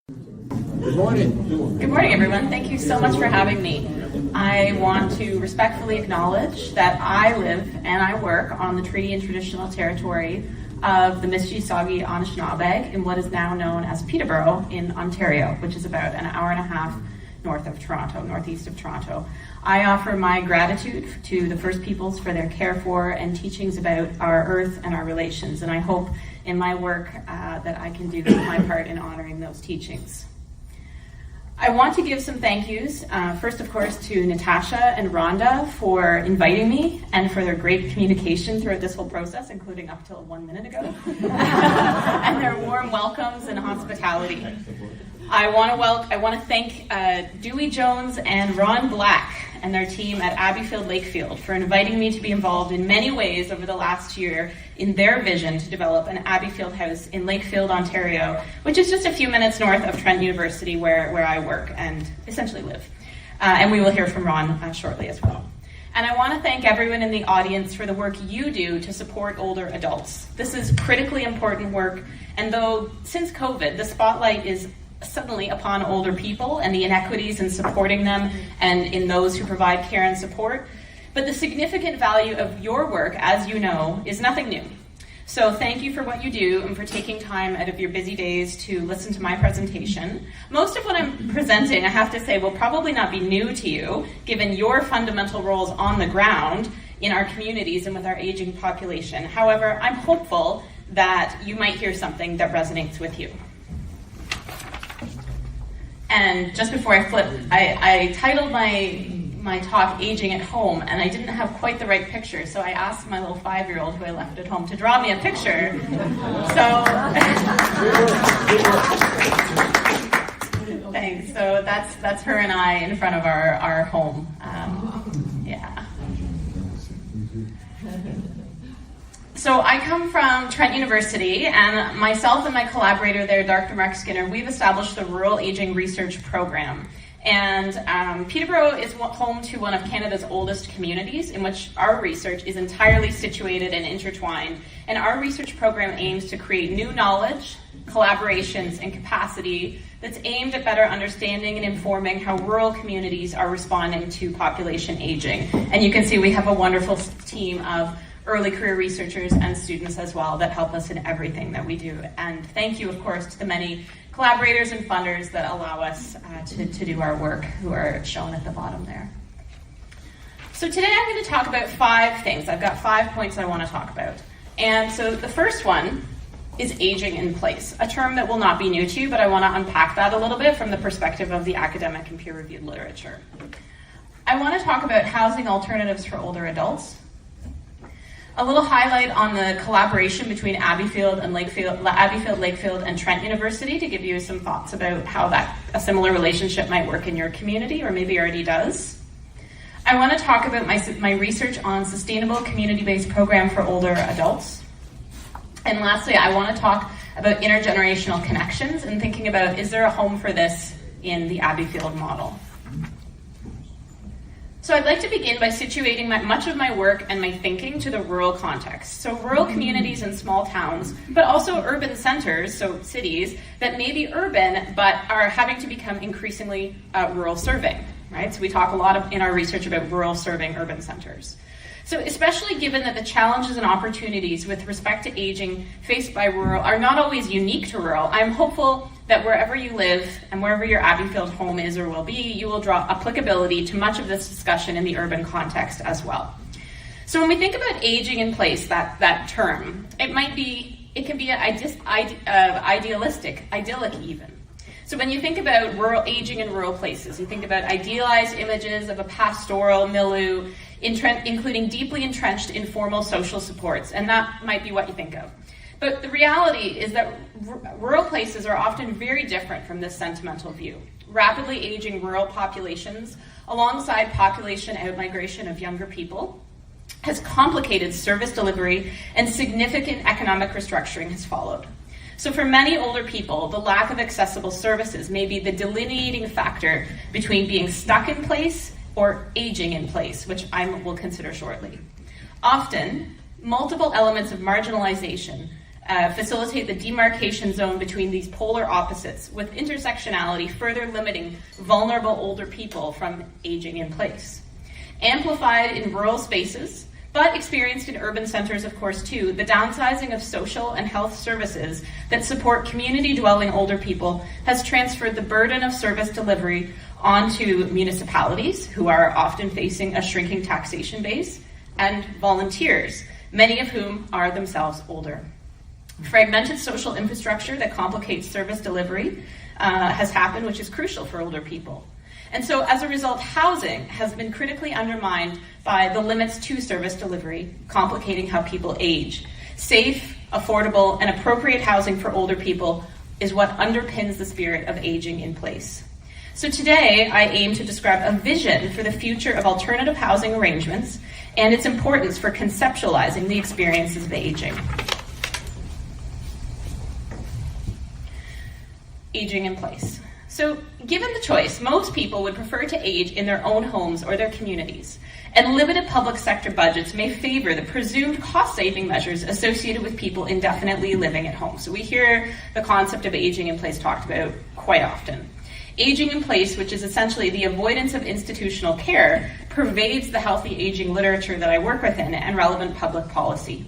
Good morning. Good morning, everyone. Thank you so much for having me. I want to respectfully acknowledge that I live and I work on the treaty and traditional territory of the Mississauga Anishinaabe in what is now known as Peterborough in Ontario, which is about an hour and a half north of Toronto, northeast of Toronto. I offer my gratitude to the First Peoples for their care for and teachings about our earth and our relations, and I hope in my work that I can do my part in honoring those teachings. I want to give some thank yous, first of course to Natasha and Rhonda for inviting me and for their great communication throughout this whole process, including up till 1 minute ago, and their warm welcomes and hospitality. I want to thank Dewey Jones and Ron Black and their team at Abbeyfield Lakefield for inviting me to be involved in many ways over the last year in their vision to develop an Abbeyfield house in Lakefield, Ontario, which is just a few minutes north of Trent University where I work and essentially live. And we will hear from Ron shortly as well. And I want to thank everyone in the audience for the work you do to support older adults. This is critically important work, and though since COVID, the spotlight is suddenly upon older people and the inequities in supporting them and in those who provide care and support. But the significant value of your work, as you know, is nothing new. So thank you for what you do and for taking time out of your busy days to listen to my presentation. Most of what I'm presenting, I have to say, will probably not be new to you, given your fundamental roles on the ground in our communities and with our aging population. However, I'm hopeful that you might hear something that resonates with you. And just before I flip, I titled my talk Aging at Home, and I didn't have quite the right picture, so I asked my little 5-year-old who I left at home to draw me a picture. So, thanks. So that's her and I in front of our home. Yeah. So I come from Trent University, and myself and my collaborator there, Dr. Mark Skinner, we've established the Rural Aging Research Program. And Peterborough is home to one of Canada's oldest communities in which our research is entirely situated and intertwined. And our research program aims to create new knowledge, collaborations, and capacity that's aimed at better understanding and informing how rural communities are responding to population aging. And you can see we have a wonderful team of early career researchers and students as well that help us in everything that we do. And thank you, of course, to the many collaborators and funders that allow us to do our work, who are shown at the bottom there. So today I'm going to talk about 5 things. I've got 5 points I want to talk about. And so the first one is aging in place, a term that will not be new to you, but I want to unpack that a little bit from the perspective of the academic and peer-reviewed literature. I want to talk about housing alternatives for older adults, a little highlight on the collaboration between Abbeyfield, Lakefield, and Trent University to give you some thoughts about how a similar relationship might work in your community, or maybe already does. I want to talk about my research on sustainable community-based program for older adults. And lastly, I want to talk about intergenerational connections and thinking about, is there a home for this in the Abbeyfield model? So I'd like to begin by situating much of my work and my thinking to the rural context. So rural communities and small towns, but also urban centers, so cities, that may be urban, but are having to become increasingly rural serving, right? So we talk a lot in our research about rural serving urban centers. So especially given that the challenges and opportunities with respect to aging faced by rural are not always unique to rural, I'm hopeful that wherever you live and wherever your Abbeyfield home is or will be, you will draw applicability to much of this discussion in the urban context as well. So when we think about aging in place, that term, it can be idealistic, idyllic even. So when you think about rural aging in rural places, you think about idealized images of a pastoral milieu, including deeply entrenched informal social supports, and that might be what you think of. But the reality is that rural places are often very different from this sentimental view. Rapidly aging rural populations, alongside population outmigration of younger people, has complicated service delivery, and significant economic restructuring has followed. So for many older people, the lack of accessible services may be the delineating factor between being stuck in place or aging in place, which I will consider shortly. Often, multiple elements of marginalization facilitate the demarcation zone between these polar opposites, with intersectionality further limiting vulnerable older people from aging in place. Amplified in rural spaces, but experienced in urban centers, of course, too, the downsizing of social and health services that support community-dwelling older people has transferred the burden of service delivery onto municipalities, who are often facing a shrinking taxation base, and volunteers, many of whom are themselves older. Fragmented social infrastructure that complicates service delivery has happened, which is crucial for older people. And so as a result, housing has been critically undermined by the limits to service delivery, complicating how people age. Safe, affordable, and appropriate housing for older people is what underpins the spirit of aging in place. So today, I aim to describe a vision for the future of alternative housing arrangements and its importance for conceptualizing the experiences of aging. Aging in place. So, given the choice, most people would prefer to age in their own homes or their communities, and limited public sector budgets may favor the presumed cost-saving measures associated with people indefinitely living at home. So we hear the concept of aging in place talked about quite often. Aging in place, which is essentially the avoidance of institutional care, pervades the healthy aging literature that I work within and relevant public policy.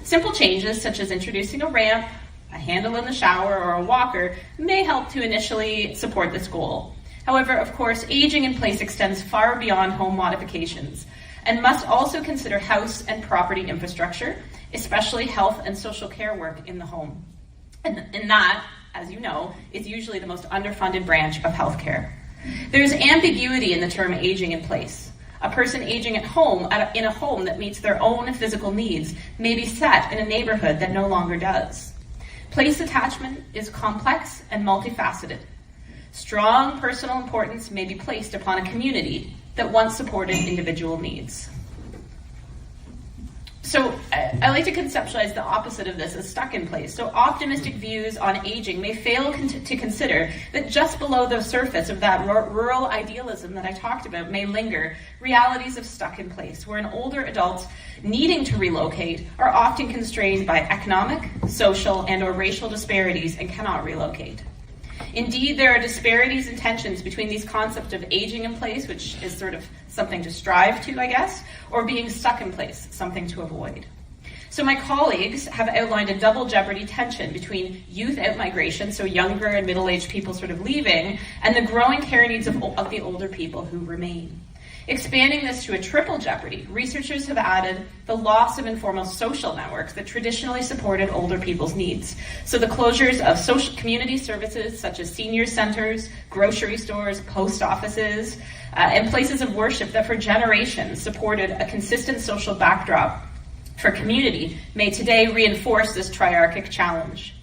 Simple changes, such as introducing a ramp, a handle in the shower, or a walker may help to initially support this goal. However, of course, aging in place extends far beyond home modifications and must also consider house and property infrastructure, especially health and social care work in the home. And that, as you know, is usually the most underfunded branch of healthcare. There's ambiguity in the term aging in place. A person aging at home in a home that meets their own physical needs may be set in a neighborhood that no longer does. Place attachment is complex and multifaceted. Strong personal importance may be placed upon a community that once supported individual needs. So I like to conceptualize the opposite of this as stuck in place. So optimistic views on aging may fail to consider that just below the surface of that rural idealism that I talked about may linger realities of stuck in place, wherein older adults needing to relocate are often constrained by economic, social, and/or racial disparities and cannot relocate. Indeed, there are disparities and tensions between these concepts of aging in place, which is sort of something to strive to, I guess, or being stuck in place, something to avoid. So my colleagues have outlined a double jeopardy tension between youth outmigration, so younger and middle-aged people sort of leaving, and the growing care needs of the older people who remain. Expanding this to a triple jeopardy, researchers have added the loss of informal social networks that traditionally supported older people's needs. So the closures of social community services such as senior centers, grocery stores, post offices, and places of worship that for generations supported a consistent social backdrop for community may today reinforce this triarchic challenge.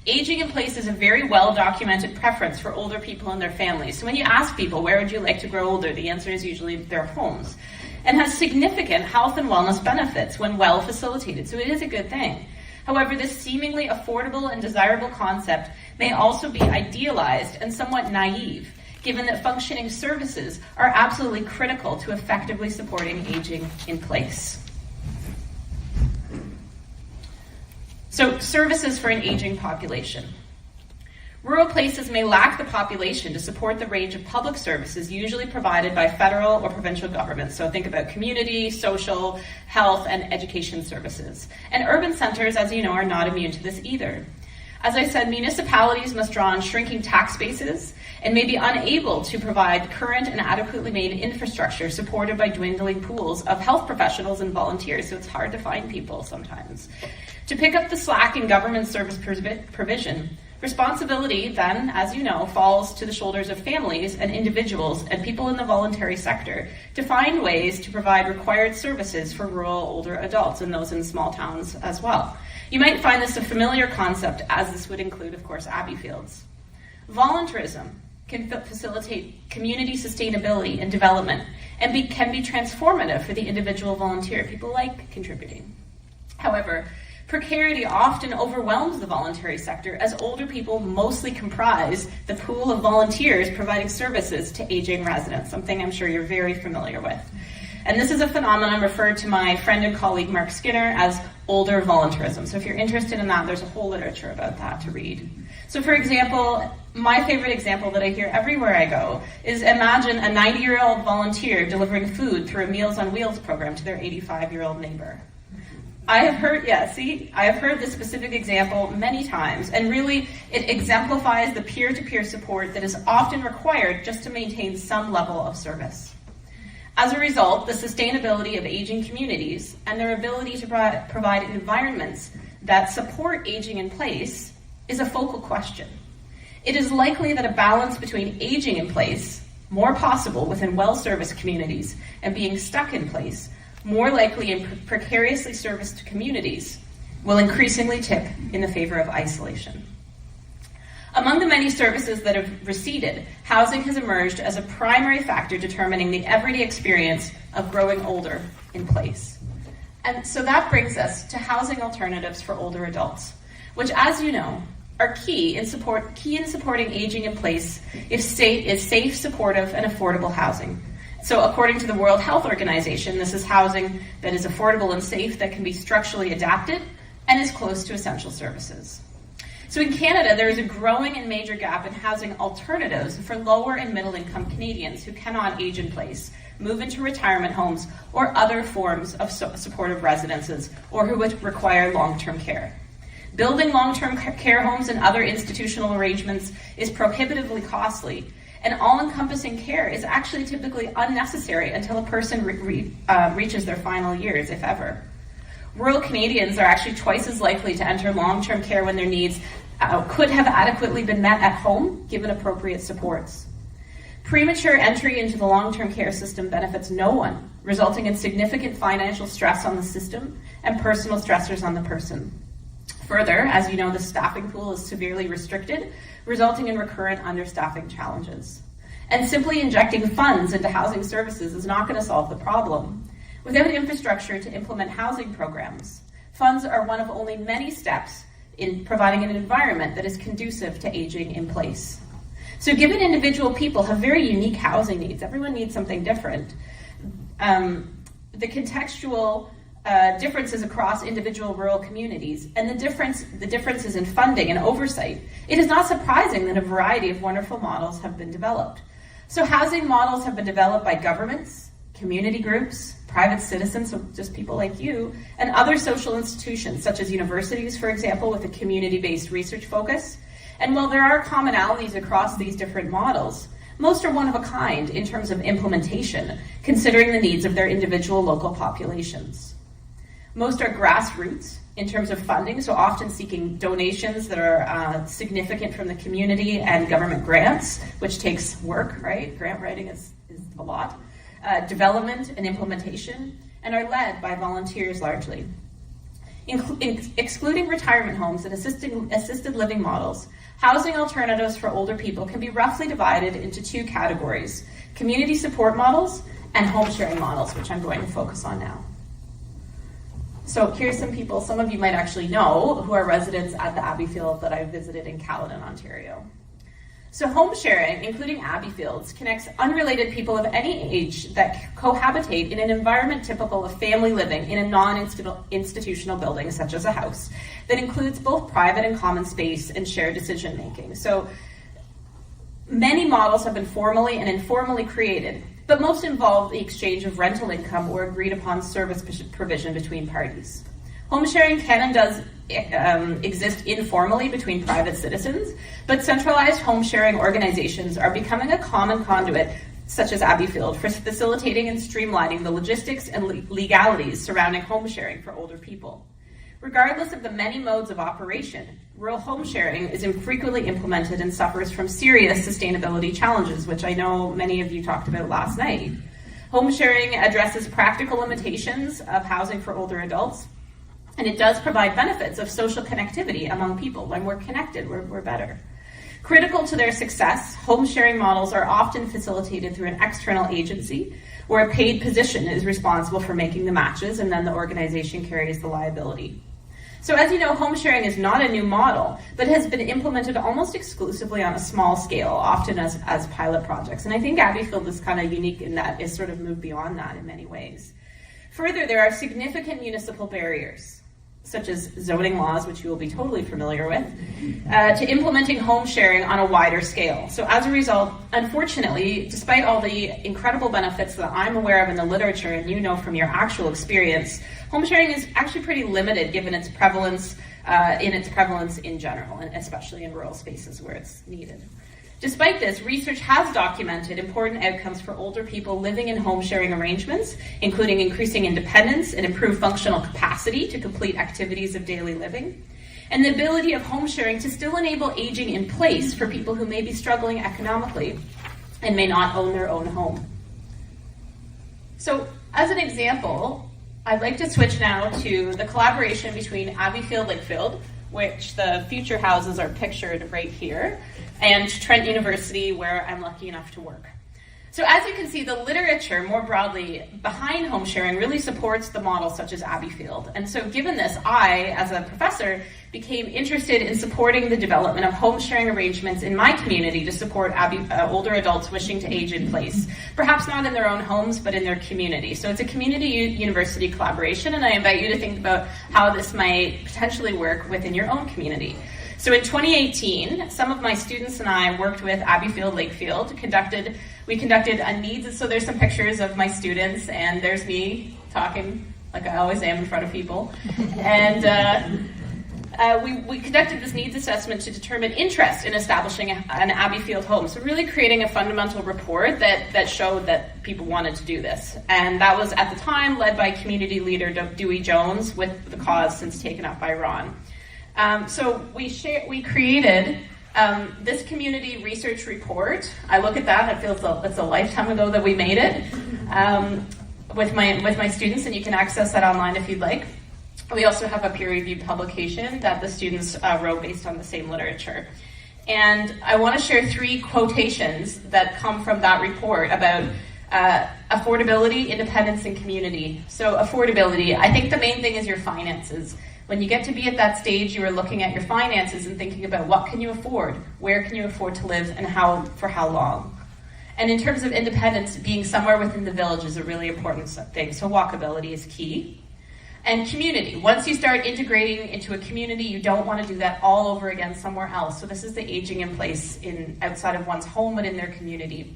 Aging in place is a very well-documented preference for older people and their families. So when you ask people, where would you like to grow older, the answer is usually their homes, and has significant health and wellness benefits when well facilitated. So it is a good thing. However, this seemingly affordable and desirable concept may also be idealized and somewhat naive, given that functioning services are absolutely critical to effectively supporting aging in place. So, services for an aging population. Rural places may lack the population to support the range of public services usually provided by federal or provincial governments. So think about community, social, health, and education services. And urban centers, as you know, are not immune to this either. As I said, municipalities must draw on shrinking tax bases and may be unable to provide current and adequately made infrastructure supported by dwindling pools of health professionals and volunteers, so it's hard to find people sometimes. To pick up the slack in government service provision, responsibility then, as you know, falls to the shoulders of families and individuals and people in the voluntary sector to find ways to provide required services for rural older adults and those in small towns as well. You might find this a familiar concept, as this would include, of course, Abbeyfields. Voluntarism can facilitate community sustainability and development and can be transformative for the individual volunteer. People like contributing. However, precarity often overwhelms the voluntary sector, as older people mostly comprise the pool of volunteers providing services to aging residents, something I'm sure you're very familiar with. And this is a phenomenon referred to my friend and colleague Mark Skinner as older volunteerism. So if you're interested in that, there's a whole literature about that to read. So for example, my favorite example that I hear everywhere I go is imagine a 90-year-old volunteer delivering food through a Meals on Wheels program to their 85-year-old neighbor. I have heard this specific example many times, and really it exemplifies the peer-to-peer support that is often required just to maintain some level of service. As a result, the sustainability of aging communities and their ability to provide environments that support aging in place is a focal question. It is likely that a balance between aging in place, more possible within well-serviced communities, and being stuck in place, more likely in precariously serviced communities, will increasingly tip in the favor of isolation. Among the many services that have receded, housing has emerged as a primary factor determining the everyday experience of growing older in place. And so that brings us to housing alternatives for older adults, which, as you know, are key in supporting aging in place is safe, supportive, and affordable housing. So according to the World Health Organization, this is housing that is affordable and safe, that can be structurally adapted, and is close to essential services. So in Canada, there is a growing and major gap in housing alternatives for lower and middle income Canadians who cannot age in place, move into retirement homes, or other forms of supportive residences, or who would require long-term care. Building long-term care homes and other institutional arrangements is prohibitively costly, and all-encompassing care is actually typically unnecessary until a person reaches their final years, if ever. Rural Canadians are actually twice as likely to enter long-term care when their needs could have adequately been met at home, given appropriate supports. Premature entry into the long-term care system benefits no one, resulting in significant financial stress on the system and personal stressors on the person. Further, as you know, the staffing pool is severely restricted, resulting in recurrent understaffing challenges. And simply injecting funds into housing services is not going to solve the problem. Without infrastructure to implement housing programs, funds are one of only many steps in providing an environment that is conducive to aging in place. So given individual people have very unique housing needs, everyone needs something different, the contextual differences across individual rural communities, and the differences in funding and oversight, it is not surprising that a variety of wonderful models have been developed. So housing models have been developed by governments, community groups, private citizens, so just people like you, and other social institutions, such as universities, for example, with a community-based research focus. And while there are commonalities across these different models, most are one of a kind in terms of implementation, considering the needs of their individual local populations. Most are grassroots in terms of funding, so often seeking donations that are significant from the community and government grants, which takes work, right? Grant writing is a lot. Development and implementation, and are led by volunteers largely. Excluding retirement homes and assisted living models, housing alternatives for older people can be roughly divided into two categories: community support models and home sharing models, which I'm going to focus on now. So here's some people, some of you might actually know, who are residents at the Abbeyfield that I visited in Caledon, Ontario. So home sharing, including Abbeyfields, connects unrelated people of any age that cohabitate in an environment typical of family living in a non-institutional building, such as a house, that includes both private and common space and shared decision-making. So many models have been formally and informally created, but most involve the exchange of rental income or agreed upon service provision between parties. Home sharing can and does exist informally between private citizens, but centralized home sharing organizations are becoming a common conduit, such as Abbeyfield, for facilitating and streamlining the logistics and legalities surrounding home sharing for older people. Regardless of the many modes of operation, rural home sharing is infrequently implemented and suffers from serious sustainability challenges, which I know many of you talked about last night. Home sharing addresses practical limitations of housing for older adults, and it does provide benefits of social connectivity among people. When we're connected, we're better. Critical to their success, home sharing models are often facilitated through an external agency where a paid position is responsible for making the matches, and then the organization carries the liability. So as you know, home sharing is not a new model, but has been implemented almost exclusively on a small scale, often as pilot projects. And I think Abbeyfield is kind of unique in that it's sort of moved beyond that in many ways. Further, there are significant municipal barriers, such as zoning laws, which you will be totally familiar with, to implementing home sharing on a wider scale. So as a result, unfortunately, despite all the incredible benefits that I'm aware of in the literature and you know from your actual experience, home sharing is actually pretty limited given its prevalence in general, and especially in rural spaces where it's needed. Despite this, research has documented important outcomes for older people living in home sharing arrangements, including increasing independence and improved functional capacity to complete activities of daily living, and the ability of home sharing to still enable aging in place for people who may be struggling economically and may not own their own home. So, as an example, I'd like to switch now to the collaboration between Abbeyfield Lakefield, which the future houses are pictured right here, and Trent University, where I'm lucky enough to work. So as you can see, the literature more broadly behind home sharing really supports the model such as Abbeyfield. And so given this, I, as a professor, became interested in supporting the development of home sharing arrangements in my community to support older adults wishing to age in place. Perhaps not in their own homes, but in their community. So it's a community-university collaboration, and I invite you to think about how this might potentially work within your own community. So in 2018, some of my students and I worked with Abbeyfield Lakefield, we conducted a needs, so there's some pictures of my students, and there's me talking like I always am in front of people. And we conducted this needs assessment to determine interest in establishing an Abbeyfield home. So really creating a fundamental report that showed that people wanted to do this. And that was at the time led by community leader Dewey Jones, with the cause since taken up by Ron. So we created this community research report. I look at that, I feel it's a lifetime ago that we made it, with my students, and you can access that online if you'd like. We also have a peer-reviewed publication that the students wrote based on the same literature. And I want to share 3 quotations that come from that report about affordability, independence, and community. So affordability, I think the main thing is your finances. When you get to be at that stage, you are looking at your finances and thinking about what can you afford, where can you afford to live, and for how long. And in terms of independence, being somewhere within the village is a really important thing. So walkability is key. And community. Once you start integrating into a community, you don't want to do that all over again somewhere else. So this is the aging in place outside of one's home, but in their community.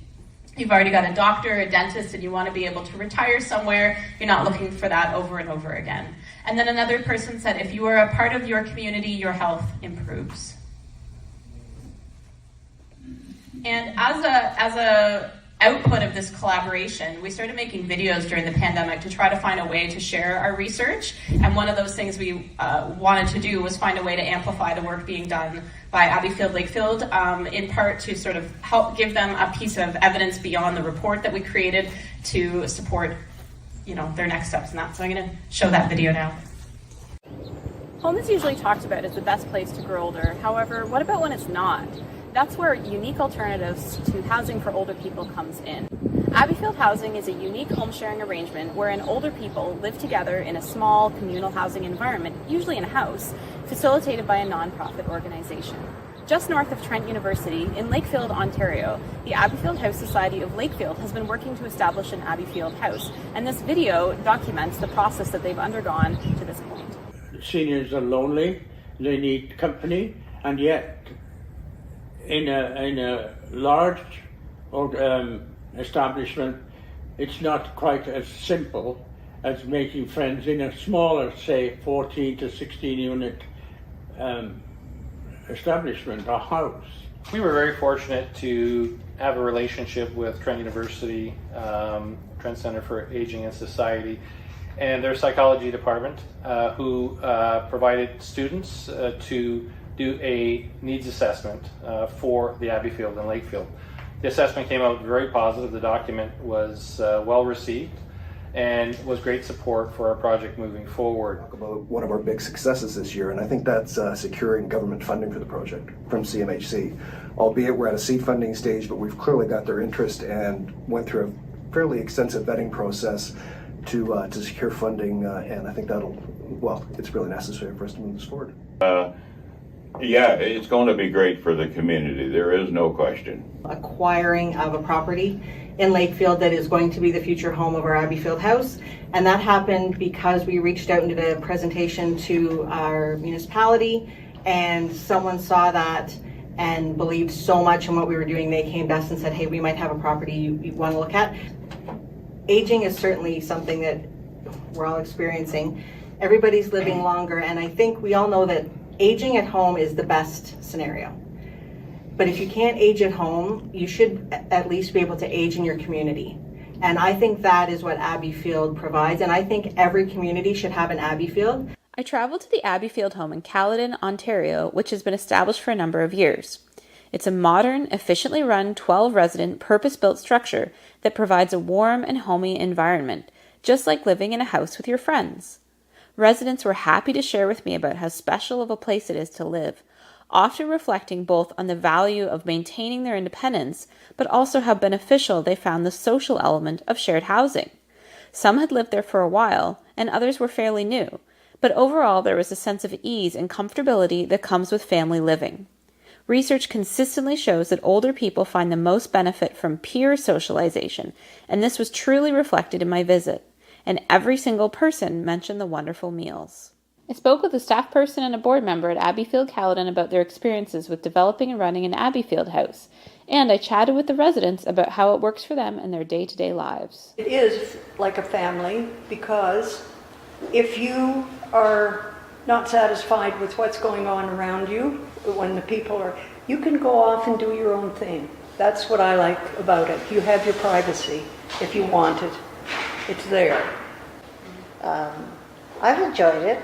You've already got a doctor, a dentist, and you want to be able to retire somewhere. You're not looking for that over and over again. And then another person said, if you are a part of your community, your health improves. And as a output of this collaboration, we started making videos during the pandemic to try to find a way to share our research. And one of those things we wanted to do was find a way to amplify the work being done by Abbeyfield Lakefield, in part to sort of help give them a piece of evidence beyond the report that we created to support, their next steps in that. So I'm going to show that video now. Home is usually talked about as the best place to grow older. However, what about when it's not? That's where unique alternatives to housing for older people comes in. Abbeyfield Housing is a unique home sharing arrangement wherein older people live together in a small communal housing environment, usually in a house, facilitated by a nonprofit organization. Just north of Trent University, in Lakefield, Ontario, the Abbeyfield House Society of Lakefield has been working to establish an Abbeyfield house, and this video documents the process that they've undergone to this point. Seniors are lonely, they need company, and yet in a large establishment, it's not quite as simple as making friends in a smaller, say, 14 to 16 unit establishment or house. We were very fortunate to have a relationship with Trent University, Trent Center for Aging and Society, and their psychology department, who provided students to do a needs assessment for the Abbeyfield and Lakefield. The assessment came out very positive. The document was well received and was great support for our project moving forward. About one of our big successes this year, and I think that's securing government funding for the project from CMHC. Albeit we're at a seed funding stage, but we've clearly got their interest and went through a fairly extensive vetting process to secure funding, and I think that'll well, it's really necessary for us to move this forward. Yeah, it's going to be great for the community. There is no question. Acquiring of a property in Lakefield that is going to be the future home of our Abbeyfield house. And that happened because we reached out and did a presentation to our municipality, and someone saw that and believed so much in what we were doing, they came to us and said, hey, we might have a property you want to look at. Aging is certainly something that we're all experiencing. Everybody's living longer, and I think we all know that aging at home is the best scenario. But if you can't age at home, you should at least be able to age in your community. And I think that is what Abbeyfield provides, and I think every community should have an Abbeyfield. I traveled to the Abbeyfield home in Caledon, Ontario, which has been established for a number of years. It's a modern, efficiently run 12-resident, purpose-built structure that provides a warm and homey environment, just like living in a house with your friends. Residents were happy to share with me about how special of a place it is to live, often reflecting both on the value of maintaining their independence, but also how beneficial they found the social element of shared housing. Some had lived there for a while, and others were fairly new, but overall there was a sense of ease and comfortability that comes with family living. Research consistently shows that older people find the most benefit from peer socialization, and this was truly reflected in my visit, and every single person mentioned the wonderful meals. I spoke with a staff person and a board member at Abbeyfield Canada about their experiences with developing and running an Abbeyfield house, and I chatted with the residents about how it works for them in their day-to-day lives. It is like a family, because if you are not satisfied with what's going on around you, when the people are, you can go off and do your own thing. That's what I like about it. You have your privacy if you want it. It's there. I've enjoyed it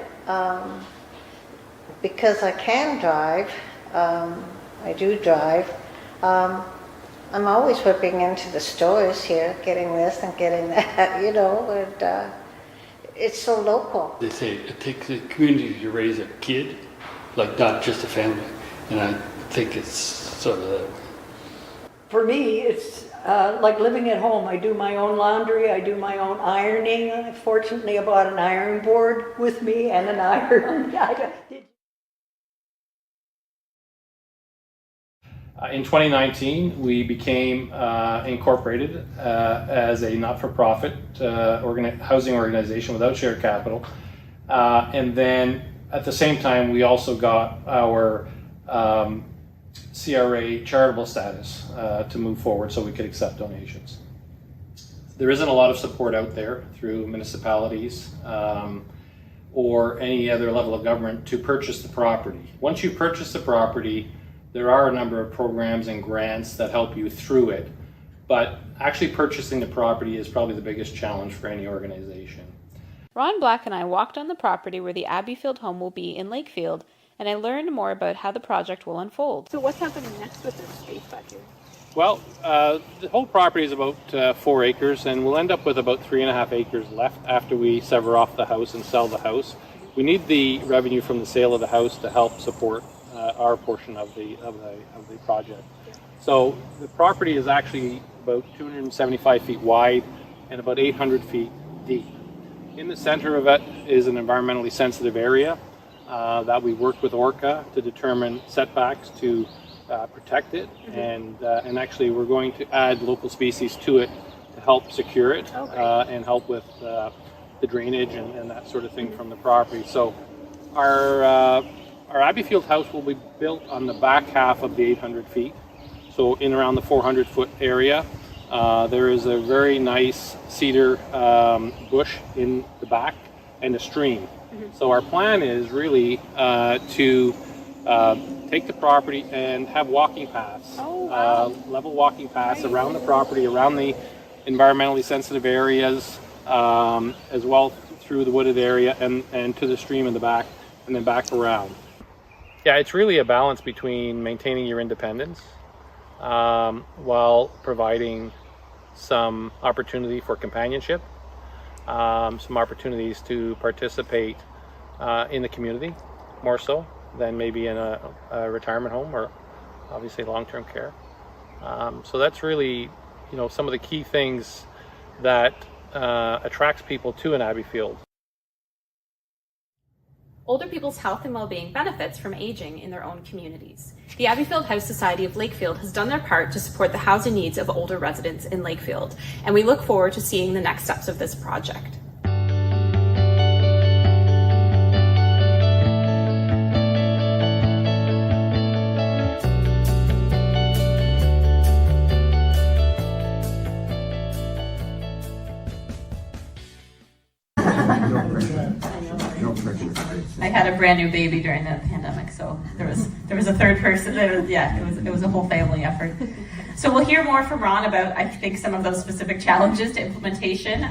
because I can drive. I do drive. I'm always whipping into the stores here, getting this and getting that, you know, and it's so local. They say it takes a community to raise a kid, like not just a family, and I think it's sort of... For me, it's like living at home. I do my own laundry, I do my own ironing. Fortunately, I bought an iron board with me and an iron. In 2019, we became incorporated as a not-for-profit housing organization without shared capital. And then at the same time, we also got our CRA charitable status to move forward so we could accept donations. There isn't a lot of support out there through municipalities or any other level of government to purchase the property. Once you purchase the property, there are a number of programs and grants that help you through it, but actually purchasing the property is probably the biggest challenge for any organization. Ron Black and I walked on the property where the Abbeyfield home will be in Lakefield, and I learned more about how the project will unfold. So what's happening next with this space back here? Well, the whole property is about 4 acres, and we'll end up with about 3.5 acres left after we sever off the house and sell the house. We need the revenue from the sale of the house to help support our portion of the project. So the property is actually about 275 feet wide and about 800 feet deep. In the center of it is an environmentally sensitive area that we worked with ORCA to determine setbacks to protect it, and actually we're going to add local species to it to help secure it and help with the drainage and that sort of thing from the property. So our Abbeyfield house will be built on the back half of the 800 feet, so in around the 400-foot area. There is a very nice cedar bush in the back and a stream. So our plan is really to take the property and have walking paths, level walking paths around the property, around the environmentally sensitive areas, as well through the wooded area and to the stream in the back, and then back around. Yeah, it's really a balance between maintaining your independence while providing some opportunity for companionship, some opportunities to participate in the community more so than maybe in a retirement home or obviously long-term care. So that's really, some of the key things that attracts people to an Abbeyfield. Older people's health and well-being benefits from aging in their own communities. The Abbeyfield House Society of Lakefield has done their part to support the housing needs of older residents in Lakefield, and we look forward to seeing the next steps of this project. I had a brand new baby during the pandemic, so there was a third person. It was a whole family effort. So we'll hear more from Ron about, I think, some of those specific challenges to implementation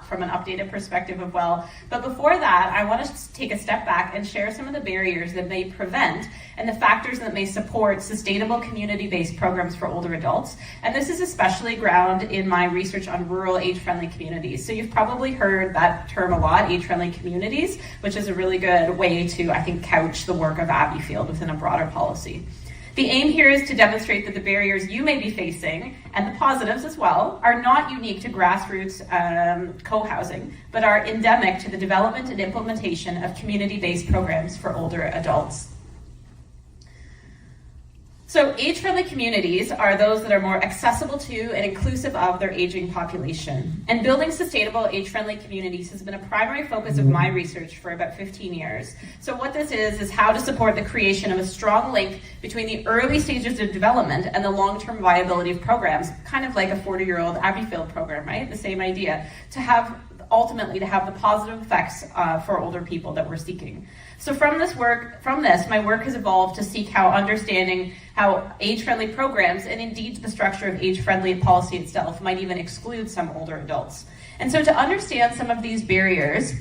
from an updated perspective as well. But before that, I want to take a step back and share some of the barriers that may prevent and the factors that may support sustainable community-based programs for older adults. And this is especially grounded in my research on rural age-friendly communities. So you've probably heard that term a lot, age-friendly communities, which is a really good way to, I think, couch the work of Abbeyfield within a broader policy. The aim here is to demonstrate that the barriers you may be facing, and the positives as well, are not unique to grassroots co-housing, but are endemic to the development and implementation of community-based programs for older adults. So age-friendly communities are those that are more accessible to and inclusive of their aging population. And building sustainable age-friendly communities has been a primary focus of my research for about 15 years. So what this is how to support the creation of a strong link between the early stages of development and the long-term viability of programs, kind of like a 40-year-old Abbeyfield program, right? The same idea, ultimately to have the positive effects for older people that we're seeking. So from this, my work has evolved to seek understanding how age-friendly programs, and indeed the structure of age-friendly policy itself, might even exclude some older adults. And so to understand some of these barriers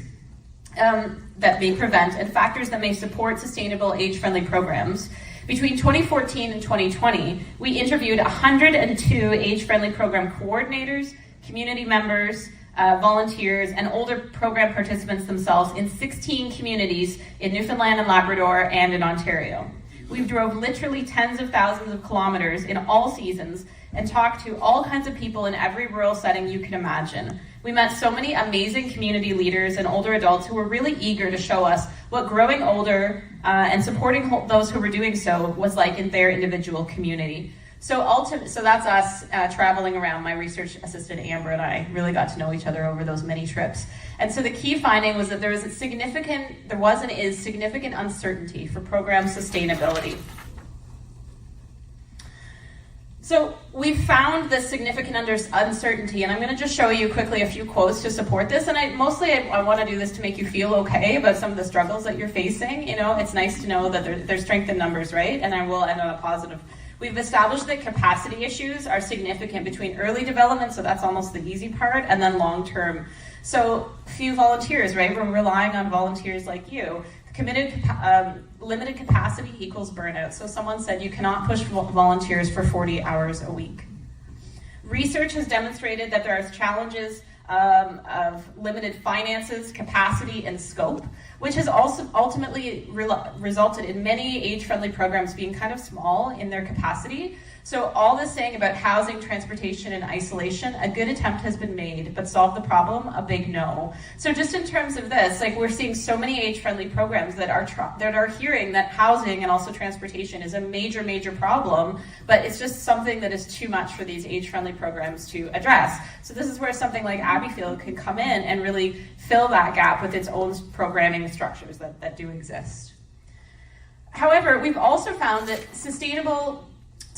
that may prevent and factors that may support sustainable age-friendly programs, between 2014 and 2020, we interviewed 102 age-friendly program coordinators, community members, volunteers, and older program participants themselves in 16 communities in Newfoundland and Labrador and in Ontario. We drove literally tens of thousands of kilometers in all seasons and talked to all kinds of people in every rural setting you can imagine. We met so many amazing community leaders and older adults who were really eager to show us what growing older and supporting those who were doing so was like in their individual community. So that's us traveling around. My research assistant Amber and I really got to know each other over those many trips. And so the key finding was that there was and is significant uncertainty for program sustainability. So we found this significant uncertainty, and I'm going to just show you quickly a few quotes to support this. And I want to do this to make you feel okay about some of the struggles that you're facing. You know, it's nice to know that there's strength in numbers, right? And I will end on a positive. We've established that capacity issues are significant between early development, so that's almost the easy part, and then long-term. So few volunteers, right? We're relying on volunteers like you. Limited capacity equals burnout. So someone said you cannot push volunteers for 40 hours a week. Research has demonstrated that there are challenges of limited finances, capacity, and scope, which has also ultimately resulted in many age-friendly programs being kind of small in their capacity. So all this saying about housing, transportation, and isolation, a good attempt has been made, but solve the problem, a big no. So just in terms of this, like we're seeing so many age-friendly programs that are hearing that housing and also transportation is a major, major problem, but it's just something that is too much for these age-friendly programs to address. So this is where something like Abbeyfield can come in and really fill that gap with its own programming structures that do exist. However, we've also found that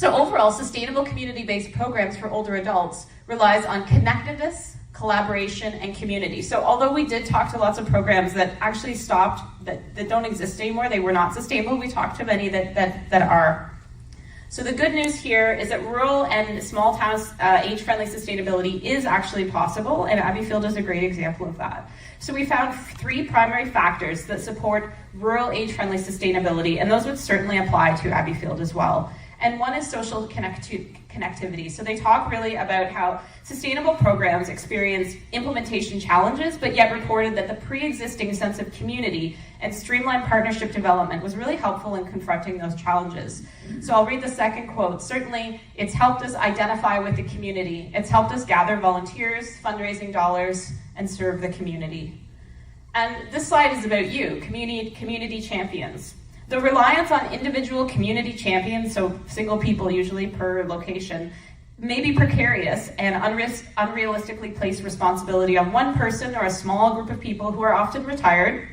overall, sustainable community-based programs for older adults relies on connectedness, collaboration, and community. So although we did talk to lots of programs that actually stopped, that don't exist anymore, they were not sustainable, we talked to many that are. So the good news here is that rural and small towns age-friendly sustainability is actually possible, and Abbeyfield is a great example of that. So we found 3 primary factors that support rural age-friendly sustainability, and those would certainly apply to Abbeyfield as well. And one is social connectivity. So they talk really about how sustainable programs experience implementation challenges, but yet reported that the pre-existing sense of community and streamlined partnership development was really helpful in confronting those challenges. So I'll read the second quote. Certainly, it's helped us identify with the community. It's helped us gather volunteers, fundraising dollars, and serve the community. And this slide is about you, community champions. The reliance on individual community champions, so single people usually per location, may be precarious and unrealistically place responsibility on one person or a small group of people who are often retired,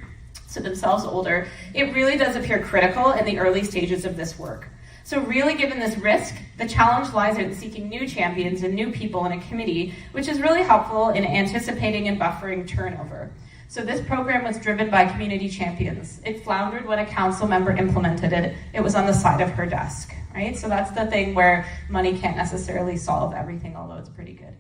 so themselves older. It really does appear critical in the early stages of this work. So really, given this risk, the challenge lies in seeking new champions and new people in a committee, which is really helpful in anticipating and buffering turnover. So this program was driven by community champions. It floundered when a council member implemented it. It was on the side of her desk, right? So that's the thing where money can't necessarily solve everything, although it's pretty good.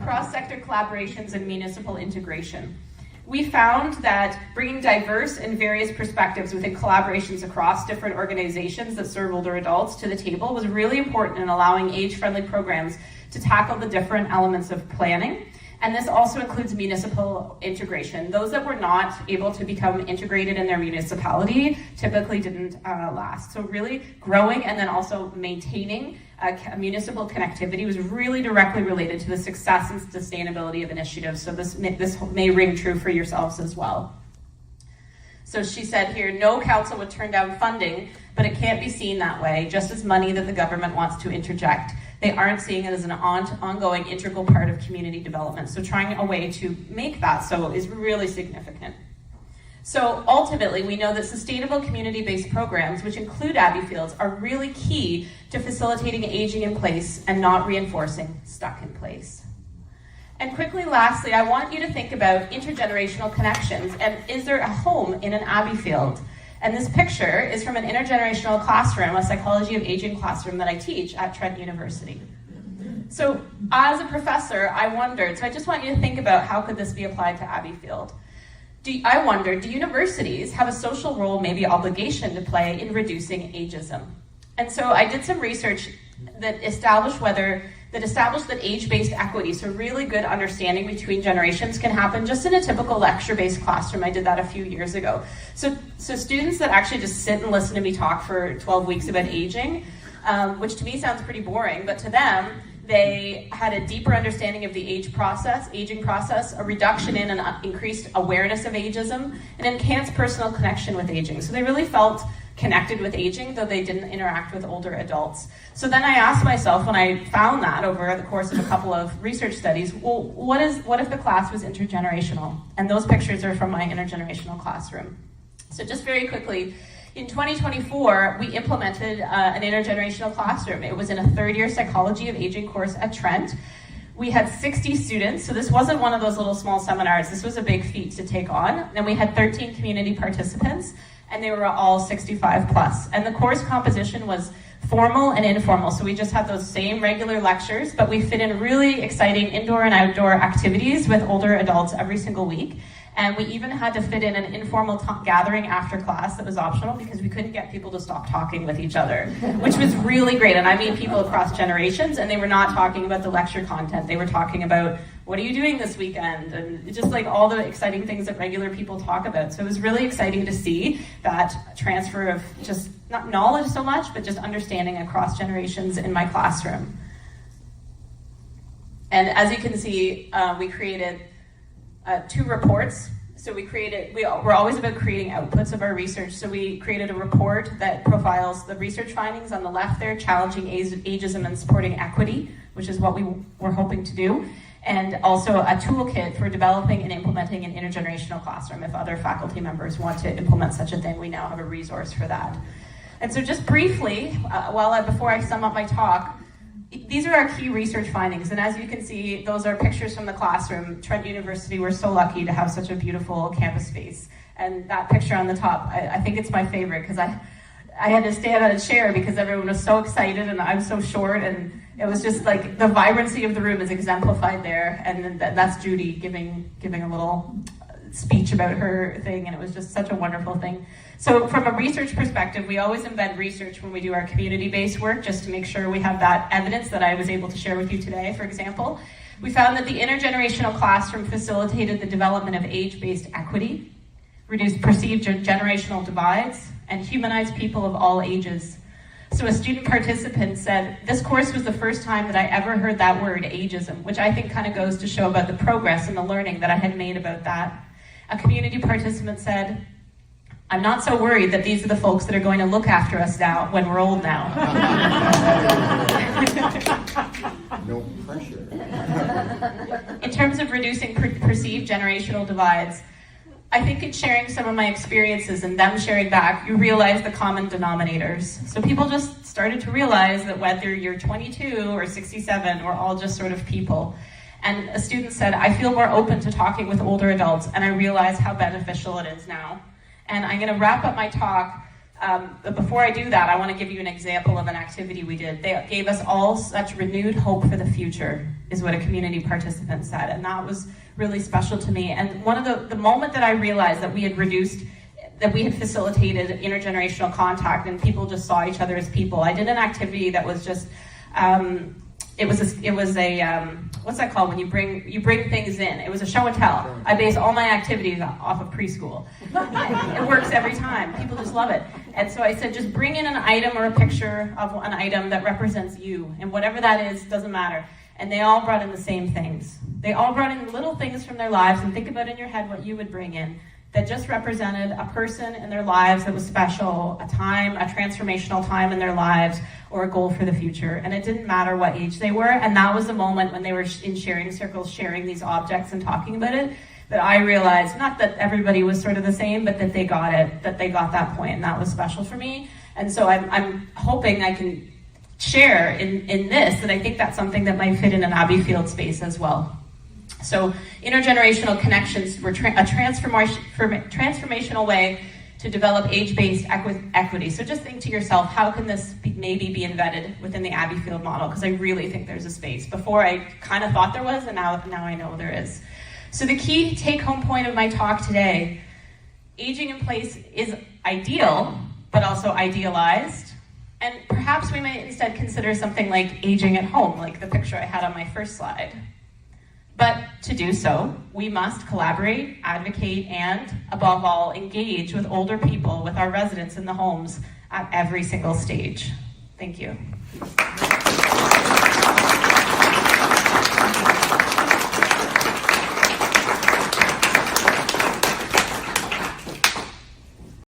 Cross-sector collaborations and municipal integration. We found that bringing diverse and various perspectives within collaborations across different organizations that serve older adults to the table was really important in allowing age-friendly programs to tackle the different elements of planning. And this also includes municipal integration. Those that were not able to become integrated in their municipality typically didn't last. So really growing and then also maintaining municipal connectivity was really directly related to the success and sustainability of initiatives. So this may ring true for yourselves as well. So she said here, no council would turn down funding, but it can't be seen that way, just as money that the government wants to interject. They aren't seeing it as an ongoing integral part of community development. So trying a way to make that so is really significant. So ultimately, we know that sustainable community-based programs, which include Abbeyfields, are really key to facilitating aging in place and not reinforcing stuck in place. And quickly, lastly, I want you to think about intergenerational connections and is there a home in an Abbeyfield? And this picture is from an intergenerational classroom, a psychology of aging classroom that I teach at Trent University. So as a professor, I wondered, so I just want you to think about how could this be applied to Abbeyfield. I wondered, do universities have a social role, maybe obligation to play in reducing ageism? And so I did some research that established that age-based equity, so really good understanding between generations, can happen just in a typical lecture-based classroom. I did that a few years ago. So students that actually just sit and listen to me talk for 12 weeks about aging, which to me sounds pretty boring, but to them, they had a deeper understanding of the aging process, a reduction in and increased awareness of ageism, and enhanced personal connection with aging. So they really felt connected with aging, though they didn't interact with older adults. So then I asked myself, when I found that over the course of a couple of research studies, well, what if the class was intergenerational? And those pictures are from my intergenerational classroom. So just very quickly, in 2024, we implemented an intergenerational classroom. It was in a third-year psychology of aging course at Trent. We had 60 students, so this wasn't one of those little small seminars. This was a big feat to take on. And we had 13 community participants, and they were all 65 plus. And the course composition was formal and informal. So we just had those same regular lectures, but we fit in really exciting indoor and outdoor activities with older adults every single week. And we even had to fit in an informal gathering after class that was optional because we couldn't get people to stop talking with each other, which was really great. And I mean people across generations, and they were not talking about the lecture content. They were talking about, what are you doing this weekend? And just like all the exciting things that regular people talk about. So it was really exciting to see that transfer of just not knowledge so much, but just understanding across generations in my classroom. And as you can see, we created 2 reports. So we're always about creating outputs of our research. So we created a report that profiles the research findings on the left there, challenging ageism and supporting equity, which is what we were hoping to do. And also a toolkit for developing and implementing an intergenerational classroom. If other faculty members want to implement such a thing, we now have a resource for that. And so just briefly, before I sum up my talk, these are our key research findings, and as you can see, those are pictures from the classroom. Trent University, we're so lucky to have such a beautiful campus space. And that picture on the top, I think it's my favorite because I had to stand on a chair because everyone was so excited and I'm so short, and it was just like the vibrancy of the room is exemplified there. And that's Judy giving a little speech about her thing, and it was just such a wonderful thing. So from a research perspective, we always embed research when we do our community-based work, just to make sure we have that evidence that I was able to share with you today, for example. We found that the intergenerational classroom facilitated the development of age-based equity, reduced perceived generational divides, and humanized people of all ages. So a student participant said, this course was the first time that I ever heard that word, ageism, which I think kind of goes to show about the progress and the learning that I had made about that. A community participant said, "I'm not so worried that these are the folks that are going to look after us now when we're old now." No pressure. In terms of reducing perceived generational divides, I think in sharing some of my experiences and them sharing back, you realize the common denominators. So people just started to realize that whether you're 22 or 67, we're all just sort of people. And a student said, "I feel more open to talking with older adults, and I realize how beneficial it is now." And I'm going to wrap up my talk, but before I do that, I want to give you an example of an activity we did. They gave us all such renewed hope for the future, is what a community participant said, and that was really special to me. And one of the moment that I realized that we had facilitated intergenerational contact and people just saw each other as people, I did an activity that was just, it was a what's that called when you bring things in? It was a show and tell. I base all my activities off of preschool. It works every time. People just love it. And so I said, just bring in an item or a picture of an item that represents you, and whatever that is, doesn't matter. And they all brought in the same things. They all brought in little things from their lives, and think about in your head what you would bring in that just represented a person in their lives that was special, a time, a transformational time in their lives, or a goal for the future. And it didn't matter what age they were, and that was the moment when they were in sharing circles, sharing these objects and talking about it, that I realized, not that everybody was sort of the same, but that they got it, that they got that point, and that was special for me. And so I'm hoping I can share in this, that I think that's something that might fit in an Abbeyfield space as well. So intergenerational connections were a transformational way to develop age-based equity. So just think to yourself, how can this maybe be embedded within the Abbeyfield model? Because I really think there's a space. Before I kind of thought there was, and now I know there is. So the key take-home point of my talk today, aging in place is ideal, but also idealized. And perhaps we might instead consider something like aging at home, like the picture I had on my first slide. But to do so, we must collaborate, advocate, and above all, engage with older people, with our residents in the homes at every single stage. Thank you.